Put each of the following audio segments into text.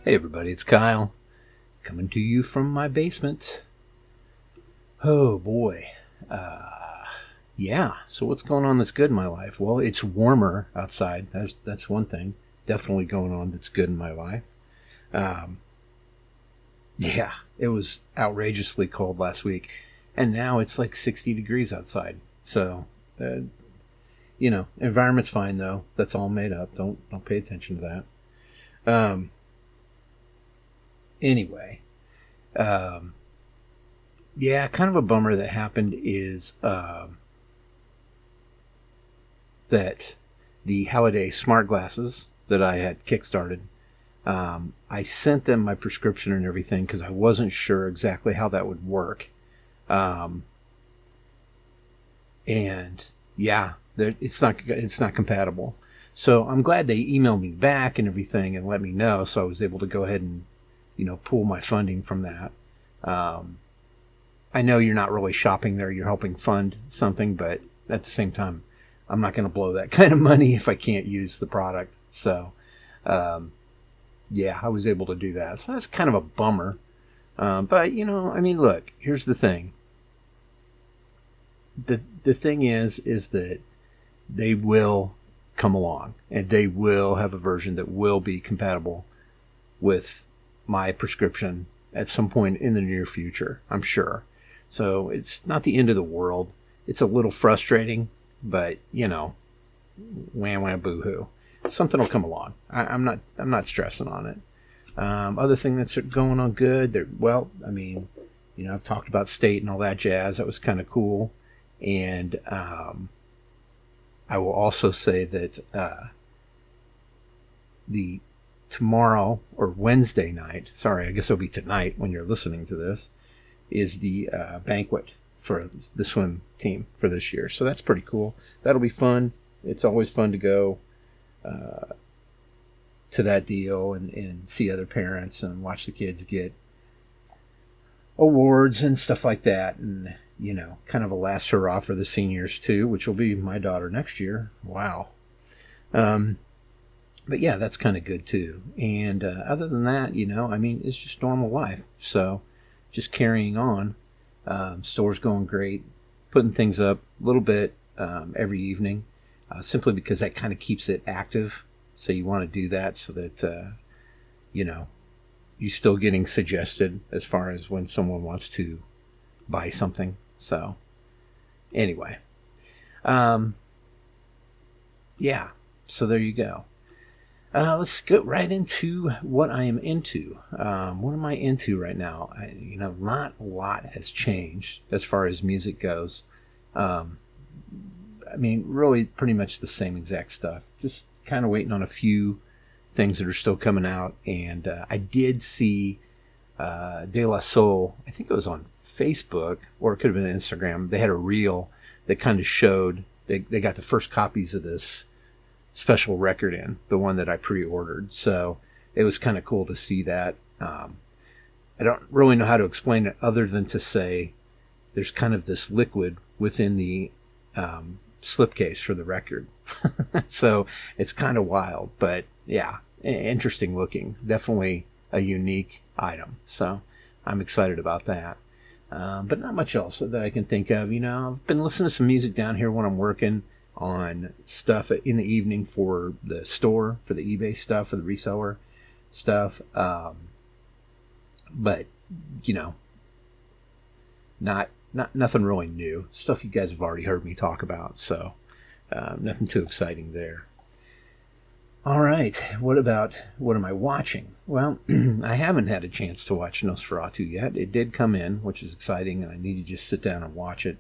Hey everybody, it's Kyle, coming to you from my basement. Oh boy. Yeah, so what's going on that's good in my life? Well, it's warmer outside. That's one thing definitely going on that's good in my life. Um, yeah, it was outrageously cold last week, and now it's like 60 degrees outside. So, environment's fine though. That's all made up. Don't pay attention to that. Anyway, um, yeah, kind of a bummer that happened is that the Halliday smart glasses that I had kickstarted, I sent them my prescription and everything because I wasn't sure exactly how that would work. Um, and yeah, it's not compatible. So I'm glad they emailed me back and everything and let me know, so I was able to go ahead and pull my funding from that. Um, I know you're not really shopping there; you're helping fund something, but at the same time, I'm not going to blow that kind of money if I can't use the product. So, um, yeah, I was able to do that. So that's kind of a bummer. But I mean, look, here's the thing. The thing is that they will come along, and they will have a version that will be compatible with my prescription at some point in the near future, I'm sure. So it's not the end of the world. It's a little frustrating, but wham wham boo hoo. Something will come along. I'm not stressing on it. Other thing that's going on good. Well, I mean, I've talked about state and all that jazz. That was kind of cool. And I will also say that the tomorrow or Wednesday night, sorry, I guess it'll be tonight when you're listening to this, is the banquet for the swim team for this year. So that's pretty cool. That'll be fun. It's always fun to go to that deal and see other parents and watch the kids get awards and stuff like that. And, kind of a last hurrah for the seniors too, which will be my daughter next year. Wow. But yeah, that's kind of good too. And other than that, I mean, it's just normal life. So just carrying on. Store's going great. Putting things up a little bit every evening, simply because that kind of keeps it active. So you want to do that so that, you're still getting suggested as far as when someone wants to buy something. So anyway, yeah, so there you go. Let's go right into what I am into. What am I into right now? Not a lot has changed as far as music goes. I mean, really pretty much the same exact stuff. Just kind of waiting on a few things that are still coming out. And I did see De La Soul, I think it was on Facebook, or it could have been Instagram. They had a reel that kind of showed, they got the first copies of this special record in, the one that I pre-ordered. So it was kind of cool to see that. I don't really know how to explain it other than to say there's kind of this liquid within the slipcase for the record. So it's kind of wild, but yeah, interesting looking. Definitely a unique item. So I'm excited about that. But not much else that I can think of. I've been listening to some music down here when I'm working on stuff in the evening for the store, for the eBay stuff, for the reseller stuff. But not nothing really new. Stuff you guys have already heard me talk about. So nothing too exciting there. All right. What am I watching? Well, I haven't had a chance to watch Nosferatu yet. It did come in, which is exciting, and I need to just sit down and watch it.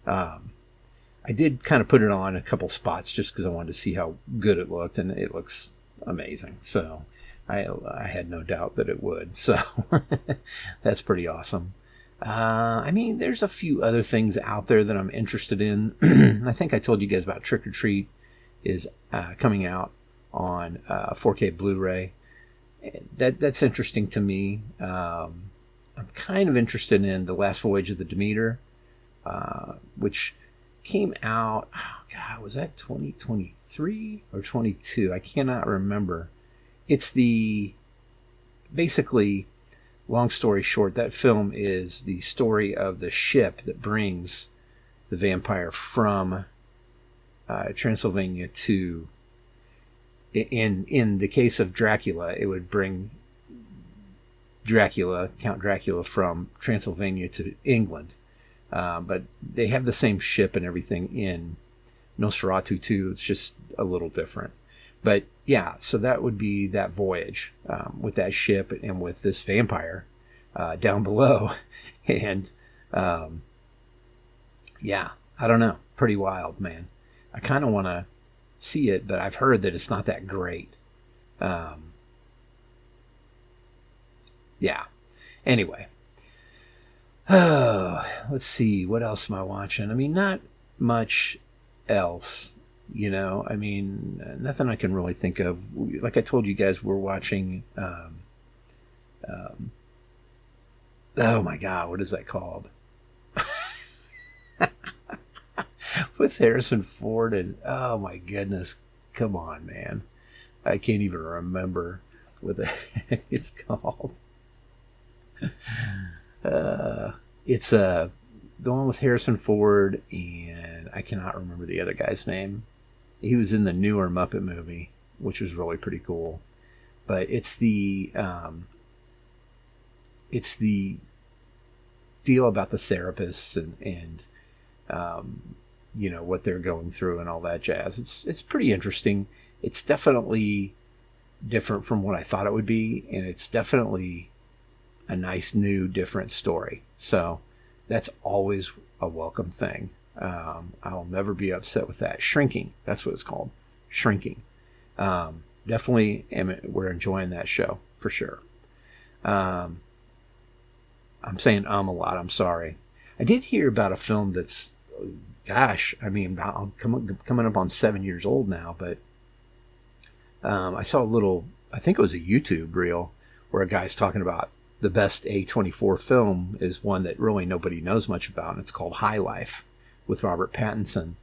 I did kind of put it on a couple spots just because I wanted to see how good it looked, and it looks amazing. So I had no doubt that it would. So that's pretty awesome. I mean, there's a few other things out there that I'm interested in. I think I told you guys about Trick or Treat is coming out on 4K Blu-ray. That's interesting to me. I'm kind of interested in The Last Voyage of the Demeter, which came out, oh God, was that 2023 or 22? I cannot remember. It's the basically, long story short, that film is the story of the ship that brings the vampire from Transylvania to. In the case of Dracula, it would bring Count Dracula, from Transylvania to England. But they have the same ship and everything in Nosferatu too. It's just a little different. But yeah, so that would be that voyage with that ship and with this vampire down below. And yeah, I don't know. Pretty wild, man. I kind of want to see it, but I've heard that it's not that great. Yeah. Anyway. Oh, let's see. What else am I watching? I mean, not much else, you know. I mean, nothing I can really think of. Like I told you guys, we're watching. Oh my God, what is that called? With Harrison Ford and oh my goodness, come on, man. I can't even remember what it's called. It's the one with Harrison Ford, and I cannot remember the other guy's name. He was in the newer Muppet movie, which was really pretty cool. But it's the deal about the therapists and you know, what they're going through and all that jazz. It's pretty interesting. It's definitely different from what I thought it would be, and it's definitely a nice, new, different story. So that's always a welcome thing. I'll never be upset with that. Shrinking, that's what it's called. Shrinking. Definitely, we're enjoying that show for sure. I'm saying a lot. I'm sorry. I did hear about a film that's, gosh, I mean, I'm coming up on 7 years old now, but I saw a little, I think it was a YouTube reel where a guy's talking about the best A24 film is one that really nobody knows much about, and it's called High Life with Robert Pattinson.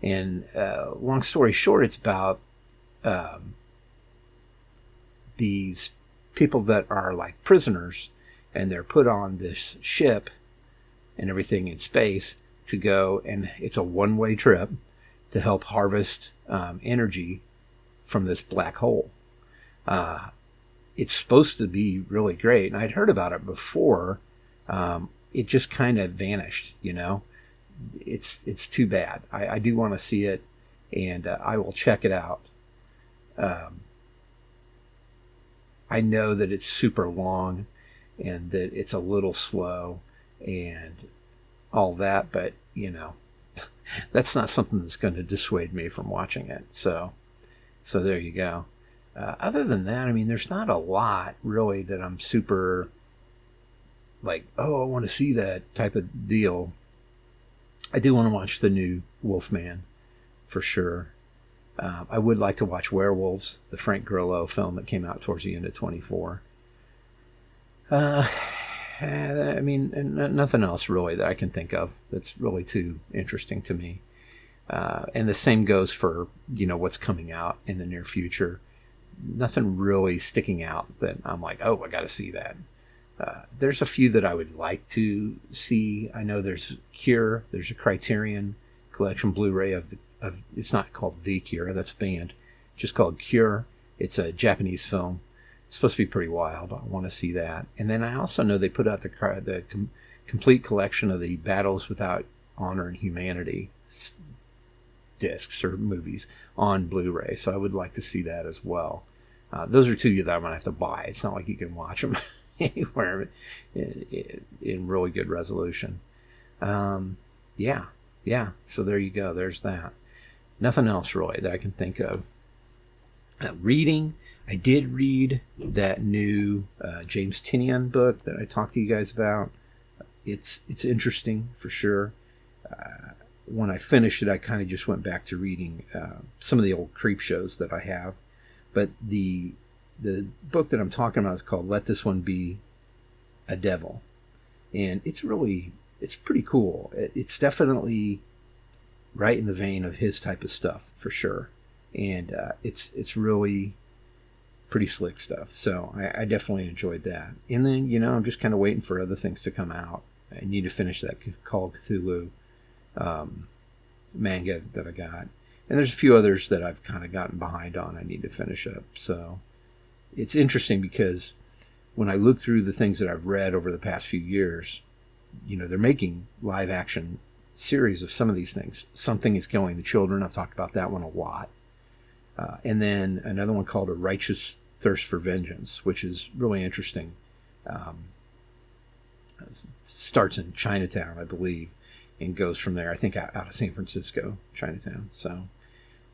And long story short, it's about these people that are like prisoners, and they're put on this ship and everything in space to go, and it's a one-way trip to help harvest energy from this black hole. It's supposed to be really great, and I'd heard about it before. It just kind of vanished, you know. It's too bad. I do want to see it, and I will check it out. I know that it's super long and that it's a little slow and all that, but you know, that's not something that's going to dissuade me from watching it. So there you go. Other than that, I mean, there's not a lot really that I'm super like, oh, I want to see that type of deal. I do want to watch the new Wolfman for sure. I would like to watch Werewolves, the Frank Grillo film that came out towards the end of 24. I mean, nothing else really that I can think of that's really too interesting to me. And the same goes for, you know, what's coming out in the near future. Nothing really sticking out that I'm like, oh, I got to see that. There's a few that I would like to see. I know there's Cure. There's a Criterion Collection Blu-ray of it's not called The Cure. That's a band. Just called Cure. It's a Japanese film. It's supposed to be pretty wild. I want to see that. And then I also know they put out the complete collection of the Battles Without Honor and Humanity discs or movies on Blu-ray. So I would like to see that as well. Those are two that I'm going to have to buy. It's not like you can watch them anywhere in really good resolution. Yeah. So there you go. There's that. Nothing else really that I can think of. Reading. I did read that new James Tinian book that I talked to you guys about. It's interesting for sure. When I finished it, I kind of just went back to reading some of the old creep shows that I have. But the book that I'm talking about is called Let This One Be a Devil. And it's pretty cool. It's definitely right in the vein of his type of stuff, for sure. And it's really pretty slick stuff. So I definitely enjoyed that. And then, I'm just kind of waiting for other things to come out. I need to finish that Call of Cthulhu manga that I got. And there's a few others that I've kind of gotten behind on I need to finish up. So it's interesting because when I look through the things that I've read over the past few years, they're making live action series of some of these things. Something is Killing the Children. I've talked about that one a lot. And then another one called A Righteous Thirst for Vengeance, which is really interesting. Starts in Chinatown, I believe, and goes from there, I think, out of San Francisco, Chinatown. So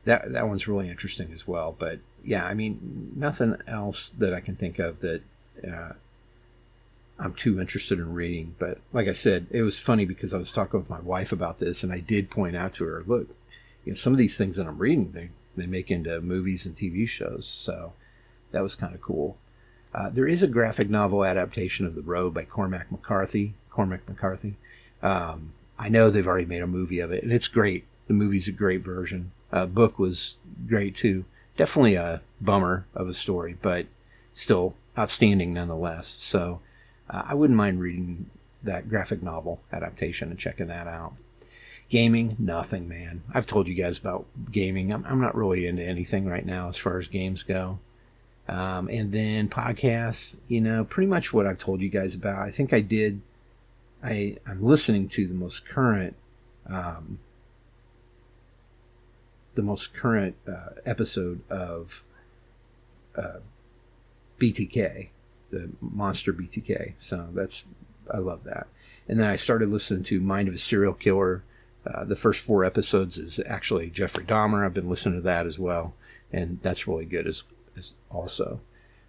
that one's really interesting as well. But yeah, I mean, nothing else that I can think of that I'm too interested in reading. But like I said, it was funny because I was talking with my wife about this, and I did point out to her, look, some of these things that I'm reading, they make into movies and TV shows. So that was kind of cool. There is a graphic novel adaptation of The Road by Cormac McCarthy. I know they've already made a movie of it, and it's great. The movie's a great version. Book was great too. Definitely a bummer of a story, but still outstanding nonetheless. So I wouldn't mind reading that graphic novel adaptation and checking that out. Gaming, nothing, man. I've told you guys about gaming. I'm not really into anything right now as far as games go. And then podcasts, pretty much what I've told you guys about. I think I did. I'm listening to the most current episode of BTK, the Monster BTK. So I love that. And then I started listening to Mind of a Serial Killer. The first 4 episodes is actually Jeffrey Dahmer. I've been listening to that as well, and that's really good as also.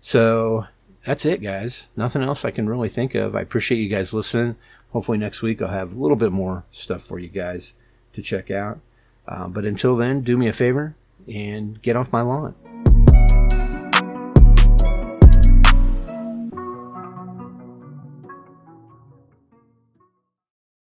So that's it, guys. Nothing else I can really think of. I appreciate you guys listening. Hopefully next week I'll have a little bit more stuff for you guys to check out. But until then, do me a favor and get off my lawn.